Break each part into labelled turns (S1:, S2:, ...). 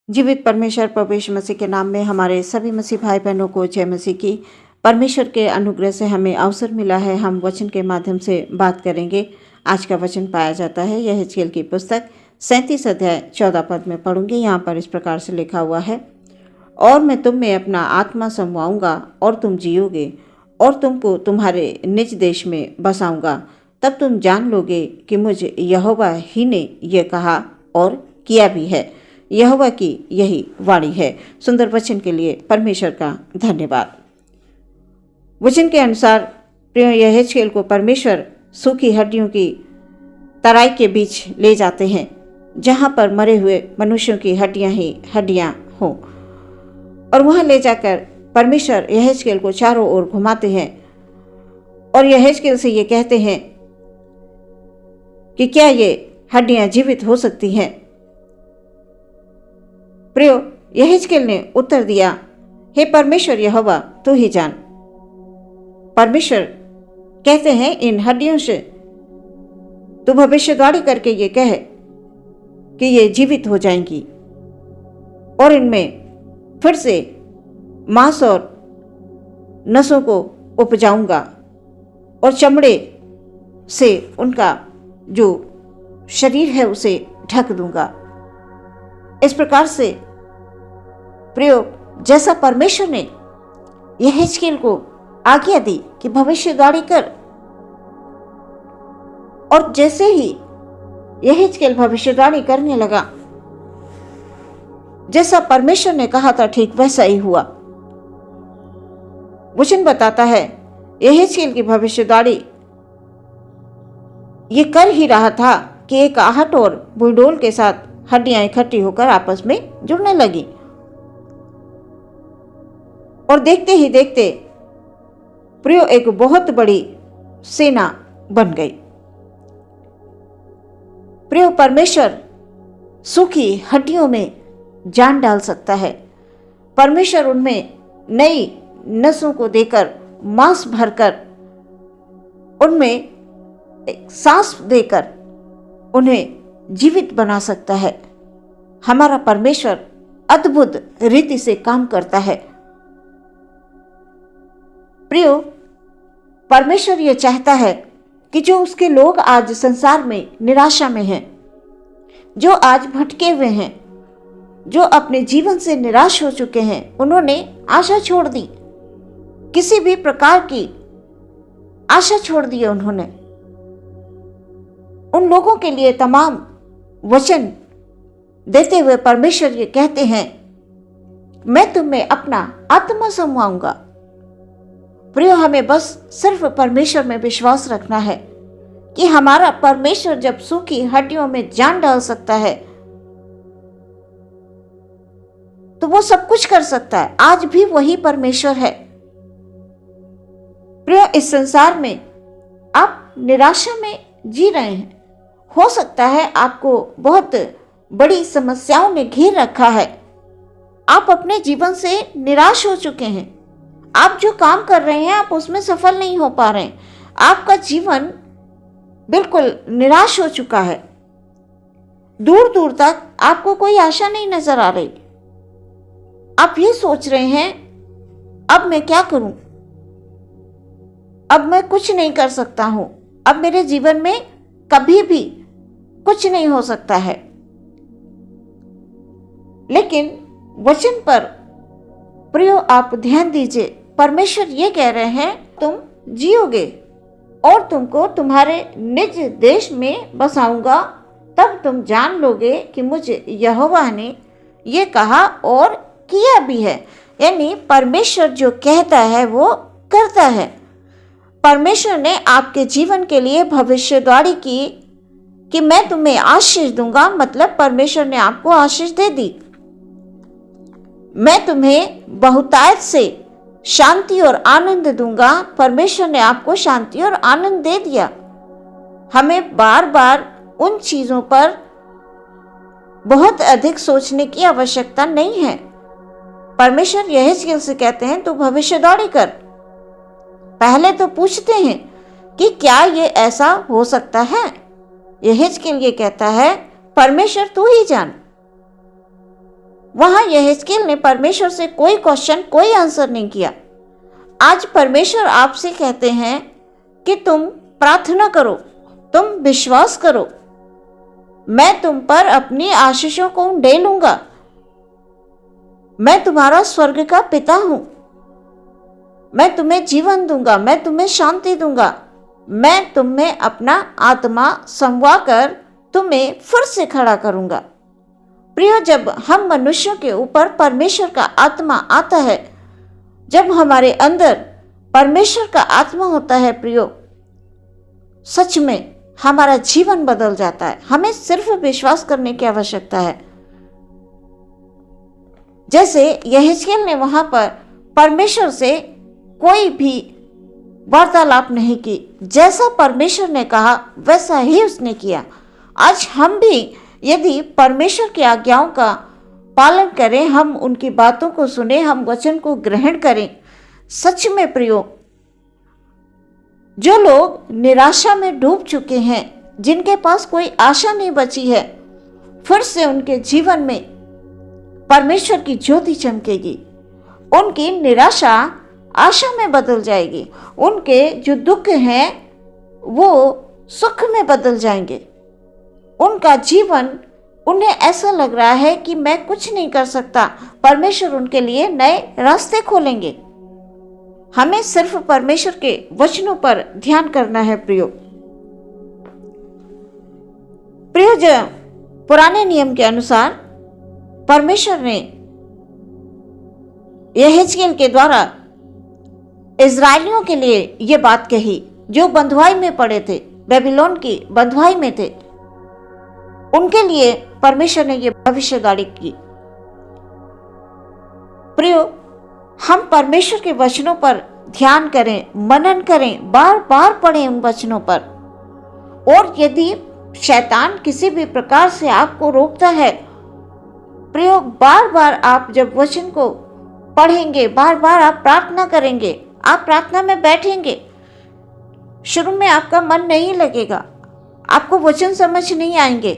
S1: जीवित परमेश्वर प्रभु यीशु मसीह के नाम में हमारे सभी मसीह भाई बहनों को जय मसीह की। परमेश्वर के अनुग्रह से हमें अवसर मिला है, हम वचन के माध्यम से बात करेंगे। आज का वचन पाया जाता है यहेजकेल की पुस्तक 37 अध्याय 14 पद में पढ़ूंगे। यहाँ पर इस प्रकार से लिखा हुआ है, और मैं तुम में अपना आत्मा समवाऊंगा और तुम जियोगे और तुमको तुम्हारे निज देश में बसाऊंगा। तब तुम जान लोगे कि मुझ यहोवा ही ने यह कहा और किया भी है। यहोवा की यही वाणी है। सुंदर वचन के लिए परमेश्वर का धन्यवाद। वचन के अनुसार प्रिय यहेजकेल को परमेश्वर सूखी हड्डियों की तराई के बीच ले जाते हैं, जहां पर मरे हुए मनुष्यों की हड्डियां ही हड्डियां हों, और वहां ले जाकर परमेश्वर यहेजकेल को चारों ओर घुमाते हैं और यहेजकेल से ये कहते हैं कि क्या ये हड्डियां जीवित हो सकती हैं। प्रियो, यहेजकेल ने उत्तर दिया, हे परमेश्वर यहोवा, तू ही जान। परमेश्वर कहते हैं, इन हड्डियों से तू भविष्यवाणी करके ये कह कि ये जीवित हो जाएंगी और इनमें फिर से मांस और नसों को उपजाऊंगा और चमड़े से उनका जो शरीर है उसे ढक दूंगा। इस प्रकार से प्रियो, जैसा परमेश्वर ने यहेजकेल को आज्ञा दी कि भविष्यवाणी कर, और जैसे ही यहेजकेल भविष्यवाणी करने लगा, जैसा परमेश्वर ने कहा था ठीक वैसा ही हुआ। वचन बताता है यहेजकेल की भविष्यवाणी ये कर ही रहा था कि एक आहट और बुलडोल के साथ हड्डियां इकट्ठी होकर आपस में जुड़ने लगी, और देखते ही देखते प्रियो एक बहुत बड़ी सेना बन गई। प्रियो, परमेश्वर सूखी हड्डियों में जान डाल सकता है। परमेश्वर उनमें नई नसों को देकर, मांस भरकर, उनमें एक सांस देकर उन्हें जीवित बना सकता है। हमारा परमेश्वर अद्भुत रीति से काम करता है। प्रियो, परमेश्वर यह चाहता है कि जो उसके लोग आज संसार में निराशा में हैं, जो आज भटके हुए हैं, जो अपने जीवन से निराश हो चुके हैं, उन्होंने आशा छोड़ दी, किसी भी प्रकार की आशा छोड़ दी है उन्होंने, उन लोगों के लिए तमाम वचन देते हुए परमेश्वर ये कहते हैं, मैं तुम्हें अपना आत्मा समवाऊंगा। प्रियो, हमें बस सिर्फ परमेश्वर में विश्वास रखना है कि हमारा परमेश्वर जब सूखी हड्डियों में जान डाल सकता है तो वो सब कुछ कर सकता है। आज भी वही परमेश्वर है। प्रियो, इस संसार में आप निराशा में जी रहे हैं। हो सकता है आपको बहुत बड़ी समस्याओं ने घेर रखा है, आप अपने जीवन से निराश हो चुके हैं, आप जो काम कर रहे हैं आप उसमें सफल नहीं हो पा रहे हैं, आपका जीवन बिल्कुल निराश हो चुका है, दूर दूर तक आपको कोई आशा नहीं नजर आ रही। आप ये सोच रहे हैं, अब मैं क्या करूं, अब मैं कुछ नहीं कर सकता हूं, अब मेरे जीवन में कभी भी कुछ नहीं हो सकता है। लेकिन वचन पर प्रियो आप ध्यान दीजिए, परमेश्वर ये कह रहे हैं, तुम जियोगे और तुमको तुम्हारे निज देश में बसाऊंगा। तब तुम जान लोगे कि मुझे यहोवा ने ये कहा और किया भी है। यानी परमेश्वर जो कहता है वो करता है। परमेश्वर ने आपके जीवन के लिए भविष्यवाणी की कि मैं तुम्हें आशीष दूंगा, मतलब परमेश्वर ने आपको आशीष दे दी। मैं तुम्हें बहुतायत से शांति और आनंद दूंगा, परमेश्वर ने आपको शांति और आनंद दे दिया। हमें बार बार उन चीजों पर बहुत अधिक सोचने की आवश्यकता नहीं है। परमेश्वर यहेजकेल से कहते हैं, तू भविष्यवाणी कर। पहले तो पूछते हैं कि क्या ये ऐसा हो सकता है। यहेजकेल ये कहता है, परमेश्वर तू ही जान। वहां यहेजकेल ने परमेश्वर से कोई क्वेश्चन, कोई आंसर नहीं किया। आज परमेश्वर आपसे कहते हैं कि तुम प्रार्थना करो, तुम विश्वास करो, मैं तुम पर अपनी आशीषों को उंडेलूंगा। मैं तुम्हारा स्वर्ग का पिता हूं, मैं तुम्हें जीवन दूंगा, मैं तुम्हें शांति दूंगा, मैं तुम्हें अपना आत्मा समवा कर तुम्हें फिर से खड़ा करूंगा। प्रियो, जब हम मनुष्यों के ऊपर परमेश्वर का आत्मा आता है, जब हमारे अंदर परमेश्वर का आत्मा होता है प्रियो, सच में हमारा जीवन बदल जाता है। हमें सिर्फ विश्वास करने की आवश्यकता है। जैसे यहेजकेल ने वहां पर परमेश्वर से कोई भी वार्तालाप नहीं की, जैसा परमेश्वर ने कहा वैसा ही उसने किया। आज हम भी यदि परमेश्वर की आज्ञाओं का पालन करें, हम उनकी बातों को सुने, हम वचन को ग्रहण करें, सच में प्रियो, जो लोग निराशा में डूब चुके हैं, जिनके पास कोई आशा नहीं बची है, फिर से उनके जीवन में परमेश्वर की ज्योति चमकेगी। उनकी निराशा आशा में बदल जाएगी। उनके जो दुख हैं वो सुख में बदल जाएंगे। उनका जीवन, उन्हें ऐसा लग रहा है कि मैं कुछ नहीं कर सकता, परमेश्वर उनके लिए नए रास्ते खोलेंगे। हमें सिर्फ परमेश्वर के वचनों पर ध्यान करना है प्रियो। प्रियो, जो पुराने नियम के अनुसार परमेश्वर ने यहेजकेल के द्वारा इजरायलियों के लिए ये बात कही, जो बंधुआई में पड़े थे, बेबीलोन की बंधुआई में थे, उनके लिए परमेश्वर ने ये भविष्यवाणी की। प्रियो, हम परमेश्वर के वचनों पर ध्यान करें, मनन करें, बार बार पढ़ें उन वचनों पर। और यदि शैतान किसी भी प्रकार से आपको रोकता है, प्रियो, बार बार आप जब वचन को पढ़ेंगे, बार बार आप प्रार्थना करेंगे, आप प्रार्थना में बैठेंगे, शुरू में आपका मन नहीं लगेगा, आपको वचन समझ नहीं आएंगे,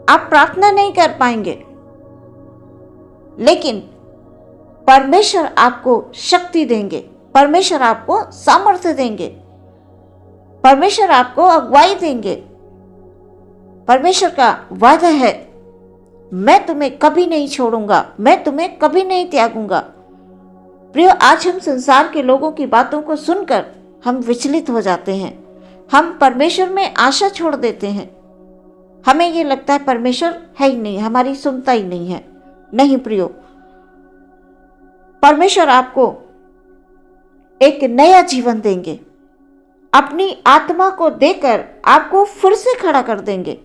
S1: आप प्रार्थना नहीं कर पाएंगे, लेकिन परमेश्वर आपको शक्ति देंगे, परमेश्वर आपको सामर्थ्य देंगे, परमेश्वर आपको अगुवाई देंगे। परमेश्वर का वादा है, मैं तुम्हें कभी नहीं छोड़ूंगा, मैं तुम्हें कभी नहीं त्यागूंगा। प्रियो, आज हम संसार के लोगों की बातों को सुनकर हम विचलित हो जाते हैं, हम परमेश्वर में आशा छोड़ देते हैं। हमें ये लगता है परमेश्वर है ही नहीं, हमारी सुनता ही नहीं है। नहीं प्रियो, परमेश्वर आपको एक नया जीवन देंगे, अपनी आत्मा को देकर आपको फिर से खड़ा कर देंगे।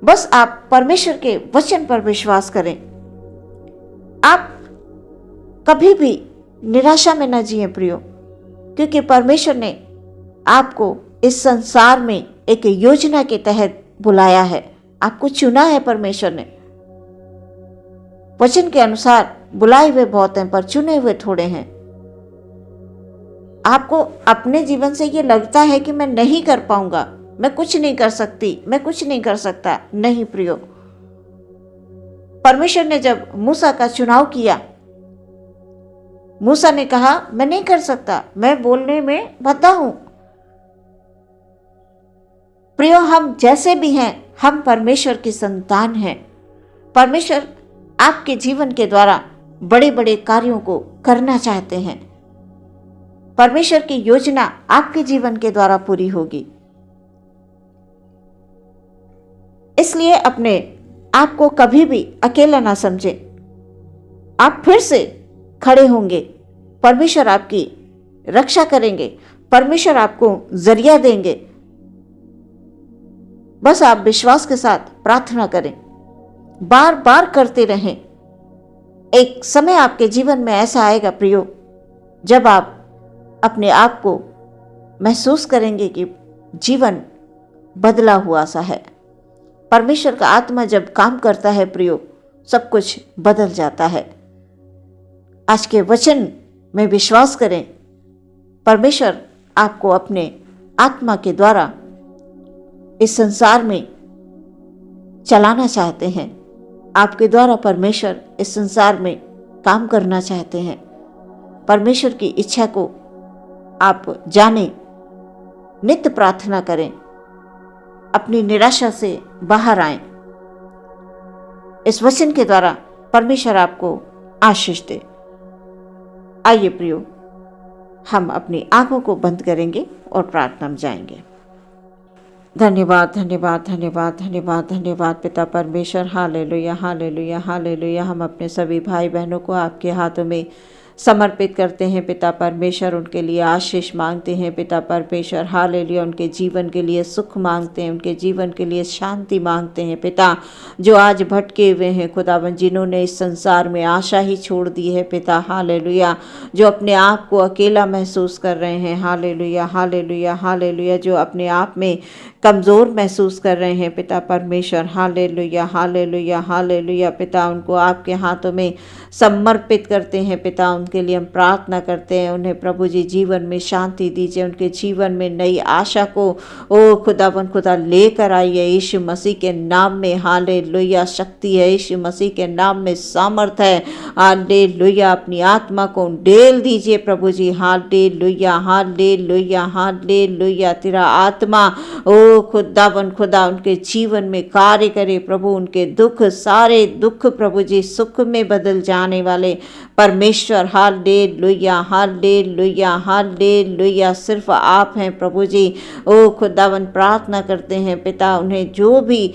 S1: बस आप परमेश्वर के वचन पर विश्वास करें। आप कभी भी निराशा में न जिए प्रियो, क्योंकि परमेश्वर ने आपको इस संसार में एक योजना के तहत बुलाया है, आपको चुना है परमेश्वर ने। वचन के अनुसार बुलाए हुए बहुत हैं पर चुने हुए थोड़े हैं। आपको अपने जीवन से ये लगता है कि मैं नहीं कर पाऊंगा, मैं कुछ नहीं कर सकती, मैं कुछ नहीं कर सकता। नहीं प्रियो, परमेश्वर ने जब मूसा का चुनाव किया, मूसा ने कहा मैं नहीं कर सकता, मैं बोलने में भद्दा हूं। प्रियो, हम जैसे भी हैं, हम परमेश्वर की संतान हैं। परमेश्वर आपके जीवन के द्वारा बड़े बड़े कार्यों को करना चाहते हैं। परमेश्वर की योजना आपके जीवन के द्वारा पूरी होगी। इसलिए अपने आप को कभी भी अकेला ना समझें। आप फिर से खड़े होंगे, परमेश्वर आपकी रक्षा करेंगे, परमेश्वर आपको जरिया देंगे। बस आप विश्वास के साथ प्रार्थना करें, बार बार करते रहें। एक समय आपके जीवन में ऐसा आएगा प्रियो, जब आप अपने आप को महसूस करेंगे कि जीवन बदला हुआ सा है। परमेश्वर का आत्मा जब काम करता है प्रियो, सब कुछ बदल जाता है। आज के वचन में विश्वास करें। परमेश्वर आपको अपने आत्मा के द्वारा इस संसार में चलाना चाहते हैं। आपके द्वारा परमेश्वर इस संसार में काम करना चाहते हैं। परमेश्वर की इच्छा को आप जानें, नित्य प्रार्थना करें, अपनी निराशा से बाहर आएं। इस वचन के द्वारा परमेश्वर आपको आशीष दे। आइए प्रियो, हम अपनी आंखों को बंद करेंगे और प्रार्थना में जाएंगे। धन्यवाद धन्यवाद धन्यवाद धन्यवाद धन्यवाद पिता परमेश्वर। Hallelujah hallelujah hallelujah. हम अपने सभी भाई बहनों को आपके हाथों में समर्पित करते हैं पिता परमेश्वर। उनके लिए आशीष मांगते हैं पिता परमेश्वर। हालेलुया। उनके जीवन के लिए सुख मांगते हैं, उनके जीवन के लिए शांति मांगते हैं पिता। जो आज भटके हुए हैं खुदावन, जिन्होंने इस संसार में आशा ही छोड़ दी है पिता। हालेलुया। जो अपने आप को अकेला महसूस कर रहे हैं। Hallelujah hallelujah hallelujah. जो अपने आप में कमज़ोर महसूस कर रहे हैं पिता परमेश्वर। हालेलुया हालेलुया हालेलुया पिता। उनको आपके हाथों में समर्पित करते हैं पिता। उनके लिए हम प्रार्थना करते हैं। उन्हें प्रभु जी जीवन में शांति दीजिए, उनके जीवन में नई आशा को ओ खुदावन खुदा लेकर आइए यीशु मसीह के नाम में। हालेलुया। शक्ति है यीशु मसीह के नाम में, सामर्थ है। हालेलुया। अपनी आत्मा को डेल दीजिए प्रभु जी। Hallelujah hallelujah hallelujah. तेरा आत्मा ओ खुदावन खुदा उनके जीवन में कार्य करे प्रभु। उनके दुख, सारे दुख प्रभु जी सुख में बदल जाने वाले परमेश्वर। Hallelujah hallelujah hallelujah. सिर्फ आप हैं प्रभु जी। ओ खुदावन प्रार्थना करते हैं पिता, उन्हें जो भी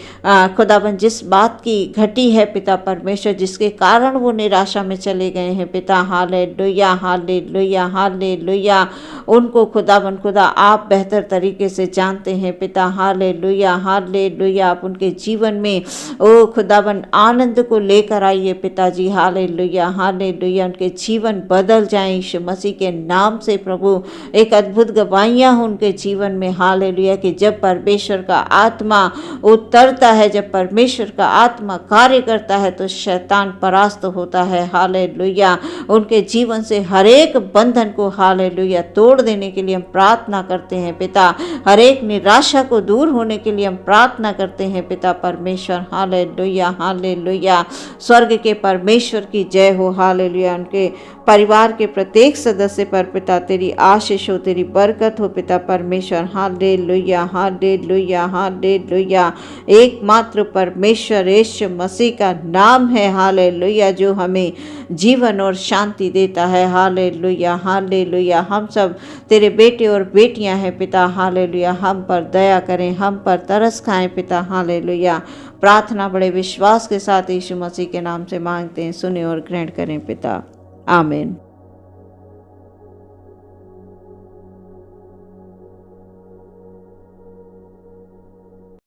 S1: खुदावन जिस बात की घटी है पिता परमेश्वर, जिसके कारण वो निराशा में चले गए हैं पिता। Hallelujah hallelujah hallelujah. उनको खुदावन खुदा आप बेहतर तरीके से जानते हैं पिता। Hallelujah hallelujah. आप उनके जीवन में ओ खुदावन आनंद को लेकर आइए पिताजी। Hallelujah hallelujah. उनके जीवन बदल जाएं यीशु मसीह के नाम से प्रभु। एक अद्भुत गवाहियाँ हो उनके जीवन में। हालेलुया। कि जब परमेश्वर का आत्मा उतरता है, जब परमेश्वर का आत्मा कार्य करता है तो शैतान परास्त होता है। हालेलुया। उनके जीवन से हर एक बंधन को हालेलुया तोड़ देने के लिए हम प्रार्थना करते हैं पिता। हर एक निराशा को दूर होने के लिए हम प्रार्थना करते हैं पिता परमेश्वर। Hallelujah hallelujah. स्वर्ग के परमेश्वर की जय हो। हालेलुया। उनके परिवार के प्रत्येक सदस्य पर पिता तेरी आशीष हो, तेरी बरकत हो पिता परमेश्वर। Hallelujah hallelujah hallelujah. एकमात्र परमेश्वर यीशु मसीह का नाम है हालेलुया, जो हमें जीवन और शांति देता है। Hallelujah hallelujah. हम सब तेरे बेटे और बेटियां हैं पिता। हालेलुया। हम पर दया करें, हम पर तरस खाएं पिता। हालेलुया। प्रार्थना बड़े विश्वास के साथ यीशु मसीह के नाम से मांगते हैं, सुने और ग्रहण करें पिता। आमीन।